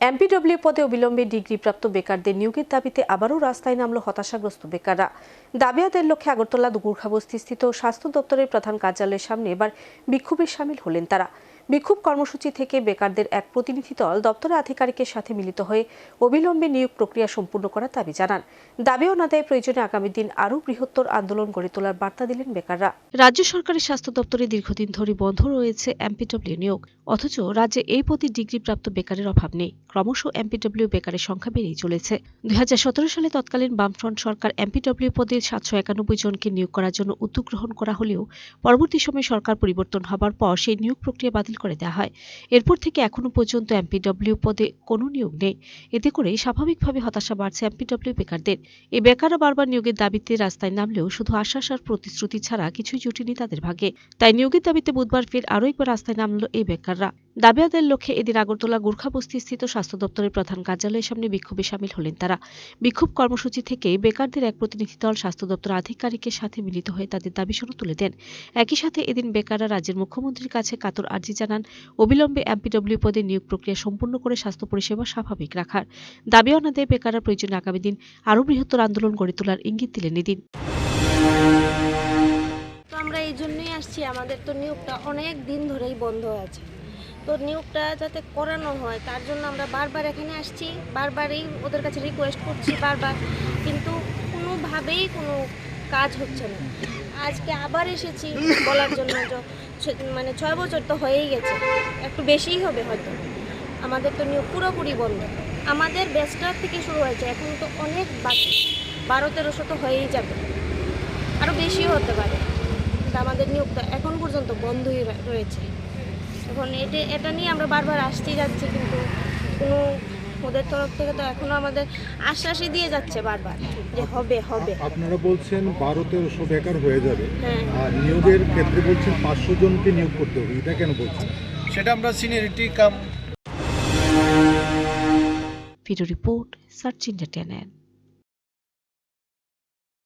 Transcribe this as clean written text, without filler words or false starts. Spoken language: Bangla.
এমপিডব্লিউ পদে অবিলম্বে ডিগ্রিপ্রাপ্ত বেকারদের নিয়োগের দাবিতে আবারও রাস্তায় নামল হতাশাগ্রস্ত বেকাররা। দাবি আদায়ের লক্ষ্যে আগরতলা গুর্খাবস্তিস্থিত স্বাস্থ্য দপ্তরের প্রধান কার্যালয়ের সামনে এবার বিক্ষোভে সামিল হলেন তারা। বিক্ষোভ কর্মসূচি থেকে বেকারদের এক প্রতিনিধি দল দপ্তরের আধিকারিকের সাথে মিলিত হয়ে অবিলম্বে নিয়োগ প্রক্রিয়া সম্পূর্ণ করার দাবি জানান। দাবি অনাদায়ে প্রয়োজনে আগামী দিন আরও বৃহত্তর আন্দোলন গড়ে তোলার বার্তা দিলেন বেকাররা। রাজ্য সরকারের স্বাস্থ্য দপ্তরে দীর্ঘদিন ধরে বন্ধ রয়েছে এমপিডব্লিউ নিয়োগ, অথচ রাজ্যে এই পদে ডিগ্রিপ্রাপ্ত বেকারের অভাব নেই। ক্রমশ এমপিডব্লিউ বেকারের সংখ্যা বেড়েই চলেছে। 2017 সালে তৎকালীন বামফ্রন্ট সরকার এমপিডব্লিউ পদে 791 জনকে নিয়োগ করার জন্য উদ্যোগ গ্রহণ করা হলেও পরবর্তী সময়ে সরকার পরিবর্তন হবার পর সেই নিয়োগ প্রক্রিয়া বাতিল করে দেওয়া হয়। এরপর থেকে এখনো পর্যন্ত এমপিডব্লিউ পদে কোনো নিয়োগ নেই। এতে করে স্বাভাবিকভাবে হতাশা বাড়ছে এমপিডব্লিউ বেকারদের। এই বেকাররা বারবার নিয়োগের দাবিতে রাস্তায় নামলেও শুধু আশ্বাস আর প্রতিশ্রুতি ছাড়া কিছুই জুটেনি তাদের ভাগে। তাই নিয়োগের দাবিতে বুধবার ফের আরও একবার রাস্তায় নামল এই বেকাররা। দাবি আদায়ের লক্ষ্যে এদিন আগরতলা গুর্খাবস্তিস্থিত স্বাস্থ্য দপ্তরের প্রধান কার্যালয়ের সামনে বিক্ষোভে সামিল হলেন তারা। বিক্ষোভ কর্মসূচি থেকে বেকারদের এক প্রতিনিধি দল স্বাস্থ্য দপ্তর আধিকারিকের সাথে মিলিত হয়ে তাদের দাবি সনদ তুলে দেন। একই সাথে এদিন বেকাররা রাজ্যের মুখ্যমন্ত্রীর কাছে কাতর আর্জি জানান অবিলম্বে এমপিডব্লিউ পদে নিয়োগ প্রক্রিয়া সম্পূর্ণ করে স্বাস্থ্য পরিষেবা স্বাভাবিক রাখার। দাবি অনাদায়ে বেকাররা প্রয়োজনে আগামী দিন আরও বৃহত্তর আন্দোলন গড়ে তোলার ইঙ্গিত দিলেন এদিন। আমরা এই জন্যই আসছি, আমাদের তো নিয়োগটা অনেক দিন ধরেই বন্ধ আছে, তো নিয়োগটা যাতে করানো হয় তার জন্য আমরা বারবার এখানে আসছি, বারবারই ওদের কাছে রিকোয়েস্ট করছি বারবার, কিন্তু কোনোভাবেই কোনো কাজ হচ্ছে না। আজকে আবার এসেছি বলার জন্য, মানে 6 বছর তো হয়েই গেছে, একটু বেশিই হবে হয়তো। আমাদের তো নিয়োগ পুরোপুরি বন্ধ, আমাদের ব্যাচটার থেকে শুরু হয়েছে, এখন তো অনেক বাকি, 1200-1300 তো হয়েই যাবে, আরও বেশিও হতে পারে, কিন্তু আমাদের নিয়োগটা এখন পর্যন্ত বন্ধই রয়েছে। এখন এটা নিয়ে আমরা বারবার আসতেই যাচ্ছি, কিন্তু কোনো ওদের তরফ থেকে তো এখনো আমাদের আশ্বাসই দিয়ে যাচ্ছে বারবার যে হবে হবে। আপনারা বলছেন 1200-1300 বেকার হয়ে যাবে, হ্যাঁ, আর নিয়োগের ক্ষেত্রে বলছেন 500 জনকে নিয়োগ করতে হবে, এটা কেন বলছেন? সেটা আমরা সিনিয়রিটি কাম। Video report search India 10।